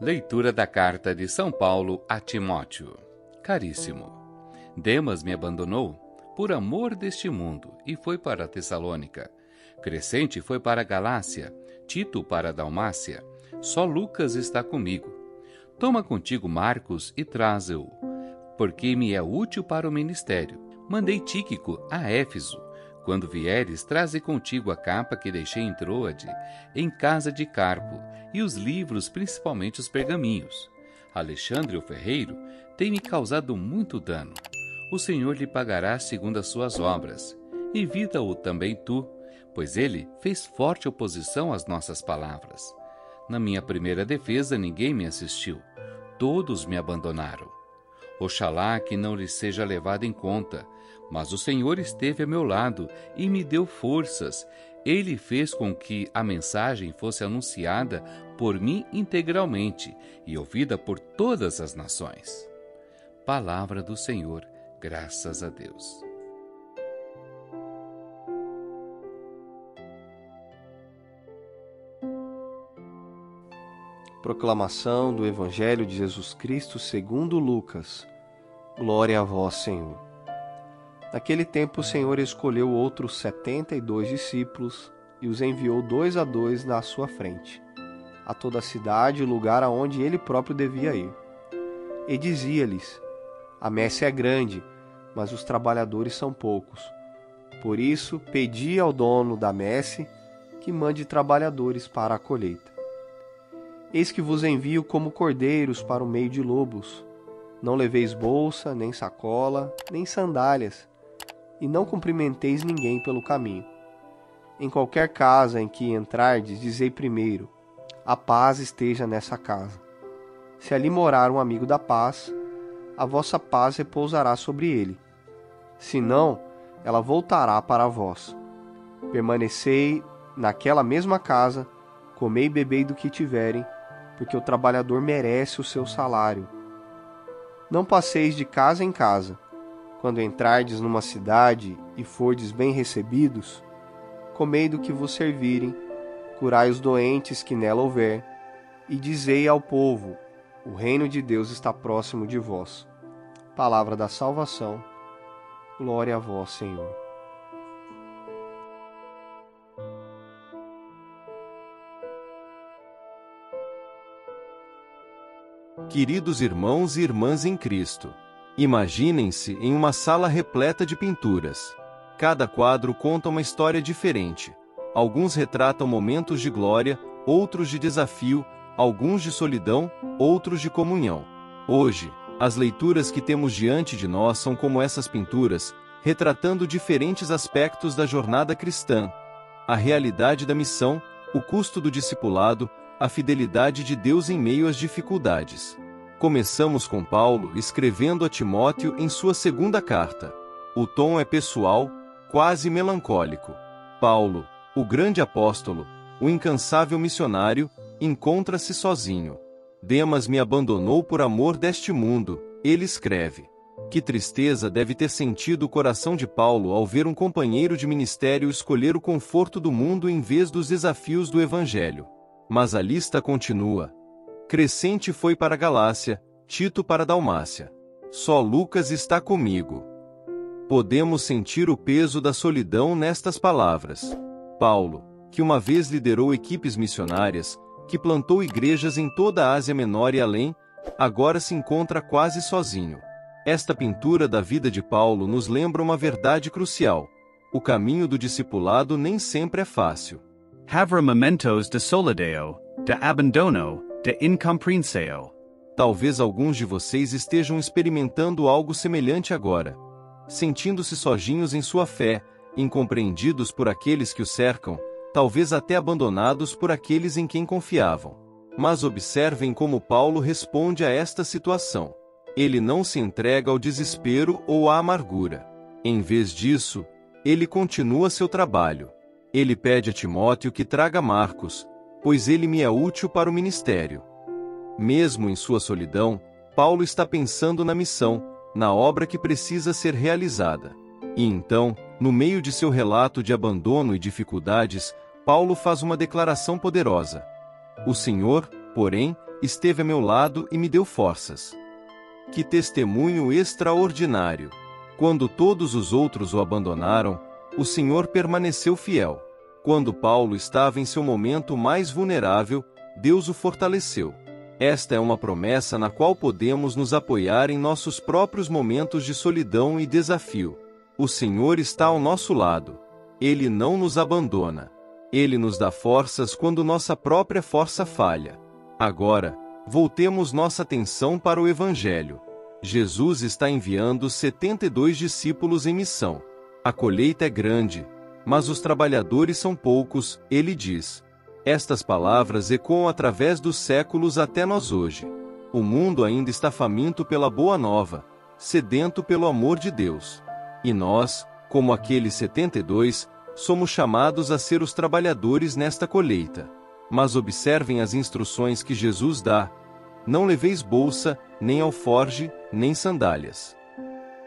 Leitura da carta de São Paulo a Timóteo. Caríssimo, Demas me abandonou por amor deste mundo e foi para Tessalônica. Crescente foi para a Galácia, Tito para a Dalmácia. Só Lucas está comigo. Toma contigo Marcos e traze-o, porque me é útil para o ministério. Mandei Tíquico a Éfeso. Quando vieres, traze contigo a capa que deixei em Troade, em casa de Carpo, e os livros, principalmente os pergaminhos. Alexandre, o ferreiro, tem me causado muito dano. O Senhor lhe pagará segundo as suas obras. Evita-o também tu, pois ele fez forte oposição às nossas palavras. Na minha primeira defesa ninguém me assistiu. Todos me abandonaram. Oxalá que não lhe seja levado em conta, mas o Senhor esteve a meu lado e me deu forças. Ele fez com que a mensagem fosse anunciada por mim integralmente e ouvida por todas as nações. Palavra do Senhor, graças a Deus. Proclamação do Evangelho de Jesus Cristo segundo Lucas. Glória a vós, Senhor. Naquele tempo o Senhor escolheu outros 72 discípulos e os enviou 2 a 2 na sua frente, a toda a cidade e o lugar aonde ele próprio devia ir. E dizia-lhes: a messe é grande, mas os trabalhadores são poucos. Por isso, pedi ao dono da messe que mande trabalhadores para a colheita. Eis que vos envio como cordeiros para o meio de lobos. Não leveis bolsa, nem sacola, nem sandálias, e não cumprimenteis ninguém pelo caminho. Em qualquer casa em que entrardes, dizei primeiro: a paz esteja nessa casa. Se ali morar um amigo da paz, a vossa paz repousará sobre ele. Se não, ela voltará para vós. Permanecei naquela mesma casa, comei e bebei do que tiverem, porque o trabalhador merece o seu salário. Não passeis de casa em casa. Quando entrardes numa cidade e fordes bem recebidos, comei do que vos servirem, curai os doentes que nela houver, e dizei ao povo: o reino de Deus está próximo de vós. Palavra da salvação. Glória a vós, Senhor. Queridos irmãos e irmãs em Cristo, imaginem-se em uma sala repleta de pinturas. Cada quadro conta uma história diferente. Alguns retratam momentos de glória, outros de desafio, alguns de solidão, outros de comunhão. Hoje, as leituras que temos diante de nós são como essas pinturas, retratando diferentes aspectos da jornada cristã: a realidade da missão, o custo do discipulado, a fidelidade de Deus em meio às dificuldades. Começamos com Paulo escrevendo a Timóteo em sua segunda carta. O tom é pessoal, quase melancólico. Paulo, o grande apóstolo, o incansável missionário, encontra-se sozinho. Demas me abandonou por amor deste mundo, ele escreve. Que tristeza deve ter sentido o coração de Paulo ao ver um companheiro de ministério escolher o conforto do mundo em vez dos desafios do Evangelho. Mas a lista continua. Crescente foi para a Galácia, Tito para a Dalmácia. Só Lucas está comigo. Podemos sentir o peso da solidão nestas palavras. Paulo, que uma vez liderou equipes missionárias, que plantou igrejas em toda a Ásia Menor e além, agora se encontra quase sozinho. Esta pintura da vida de Paulo nos lembra uma verdade crucial. O caminho do discipulado nem sempre é fácil. Havere mementos de solideo, de abandono, de incompreensão. Talvez alguns de vocês estejam experimentando algo semelhante agora. Sentindo-se sozinhos em sua fé, incompreendidos por aqueles que o cercam, talvez até abandonados por aqueles em quem confiavam. Mas observem como Paulo responde a esta situação. Ele não se entrega ao desespero ou à amargura. Em vez disso, ele continua seu trabalho. Ele pede a Timóteo que traga Marcos, pois ele me é útil para o ministério. Mesmo em sua solidão, Paulo está pensando na missão, na obra que precisa ser realizada. E então, no meio de seu relato de abandono e dificuldades, Paulo faz uma declaração poderosa. O Senhor, porém, esteve a meu lado e me deu forças. Que testemunho extraordinário! Quando todos os outros o abandonaram, o Senhor permaneceu fiel. Quando Paulo estava em seu momento mais vulnerável, Deus o fortaleceu. Esta é uma promessa na qual podemos nos apoiar em nossos próprios momentos de solidão e desafio. O Senhor está ao nosso lado. Ele não nos abandona. Ele nos dá forças quando nossa própria força falha. Agora, voltemos nossa atenção para o Evangelho. Jesus está enviando 72 discípulos em missão. A colheita é grande, mas os trabalhadores são poucos, ele diz. Estas palavras ecoam através dos séculos até nós hoje. O mundo ainda está faminto pela boa nova, sedento pelo amor de Deus. E nós, como aqueles 72, somos chamados a ser os trabalhadores nesta colheita. Mas observem as instruções que Jesus dá. Não leveis bolsa, nem alforge, nem sandálias.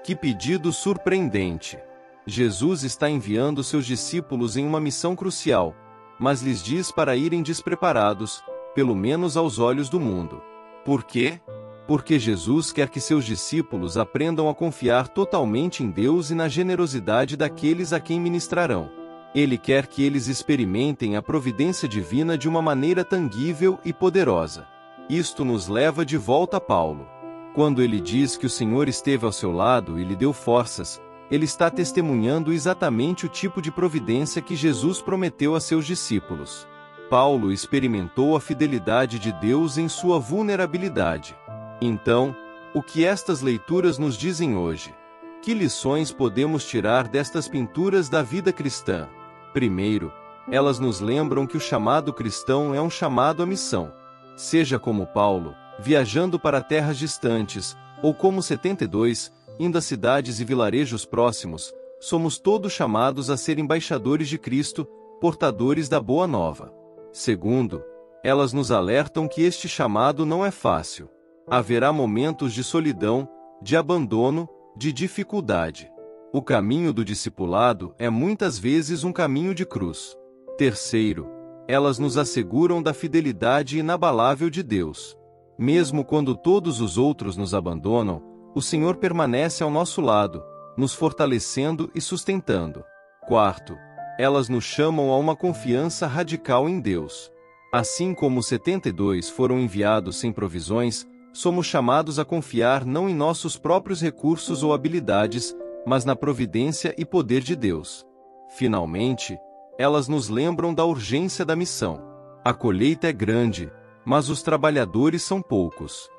Que pedido surpreendente! Jesus está enviando seus discípulos em uma missão crucial, mas lhes diz para irem despreparados, pelo menos aos olhos do mundo. Por quê? Porque Jesus quer que seus discípulos aprendam a confiar totalmente em Deus e na generosidade daqueles a quem ministrarão. Ele quer que eles experimentem a providência divina de uma maneira tangível e poderosa. Isto nos leva de volta a Paulo. Quando ele diz que o Senhor esteve ao seu lado e lhe deu forças, ele está testemunhando exatamente o tipo de providência que Jesus prometeu a seus discípulos. Paulo experimentou a fidelidade de Deus em sua vulnerabilidade. Então, o que estas leituras nos dizem hoje? Que lições podemos tirar destas pinturas da vida cristã? Primeiro, elas nos lembram que o chamado cristão é um chamado à missão. Seja como Paulo, viajando para terras distantes, ou como 72, indo a cidades e vilarejos próximos, somos todos chamados a ser embaixadores de Cristo, portadores da Boa Nova. Segundo, elas nos alertam que este chamado não é fácil. Haverá momentos de solidão, de abandono, de dificuldade. O caminho do discipulado é muitas vezes um caminho de cruz. Terceiro, elas nos asseguram da fidelidade inabalável de Deus. Mesmo quando todos os outros nos abandonam, o Senhor permanece ao nosso lado, nos fortalecendo e sustentando. Quarto, elas nos chamam a uma confiança radical em Deus. Assim como os 72 foram enviados sem provisões, somos chamados a confiar não em nossos próprios recursos ou habilidades, mas na providência e poder de Deus. Finalmente, elas nos lembram da urgência da missão. A colheita é grande, mas os trabalhadores são poucos.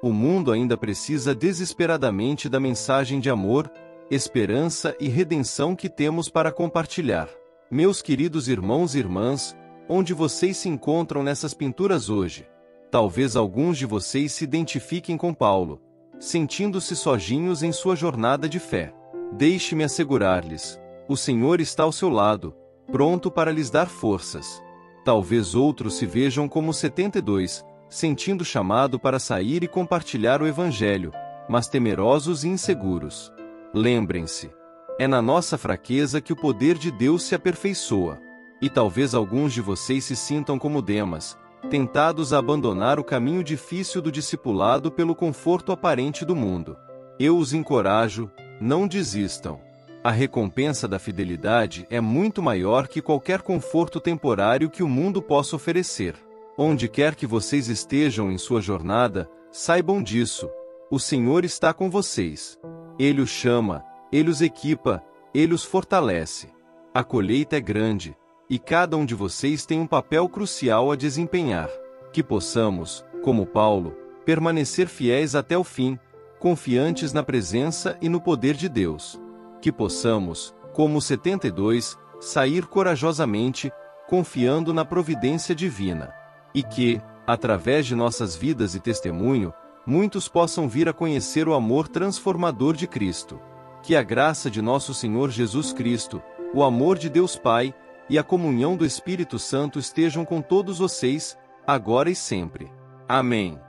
O mundo ainda precisa desesperadamente da mensagem de amor, esperança e redenção que temos para compartilhar. Meus queridos irmãos e irmãs, onde vocês se encontram nessas pinturas hoje? Talvez alguns de vocês se identifiquem com Paulo, sentindo-se sozinhos em sua jornada de fé. Deixe-me assegurar-lhes, o Senhor está ao seu lado, pronto para lhes dar forças. Talvez outros se vejam como 72, sentindo chamado para sair e compartilhar o Evangelho, mas temerosos e inseguros. Lembrem-se, é na nossa fraqueza que o poder de Deus se aperfeiçoa. E talvez alguns de vocês se sintam como Demas, tentados a abandonar o caminho difícil do discipulado pelo conforto aparente do mundo. Eu os encorajo, não desistam. A recompensa da fidelidade é muito maior que qualquer conforto temporário que o mundo possa oferecer. Onde quer que vocês estejam em sua jornada, saibam disso. O Senhor está com vocês. Ele os chama, Ele os equipa, Ele os fortalece. A colheita é grande, e cada um de vocês tem um papel crucial a desempenhar. Que possamos, como Paulo, permanecer fiéis até o fim, confiantes na presença e no poder de Deus. Que possamos, como os 72, sair corajosamente, confiando na providência divina. E que, através de nossas vidas e testemunho, muitos possam vir a conhecer o amor transformador de Cristo. Que a graça de nosso Senhor Jesus Cristo, o amor de Deus Pai e a comunhão do Espírito Santo estejam com todos vocês, agora e sempre. Amém.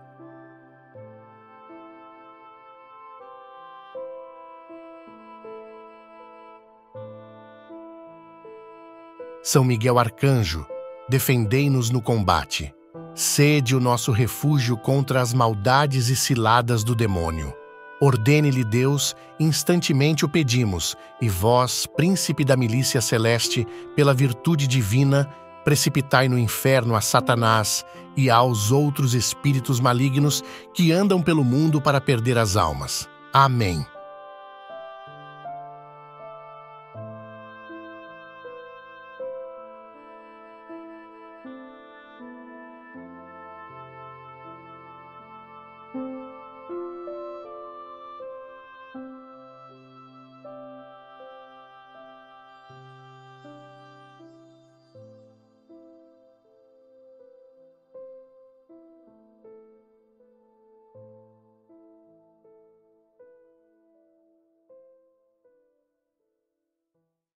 São Miguel Arcanjo, defendei-nos no combate. Sede o nosso refúgio contra as maldades e ciladas do demônio. Ordene-lhe Deus, instantemente o pedimos, e vós, príncipe da milícia celeste, pela virtude divina, precipitai no inferno a Satanás e aos outros espíritos malignos que andam pelo mundo para perder as almas. Amém.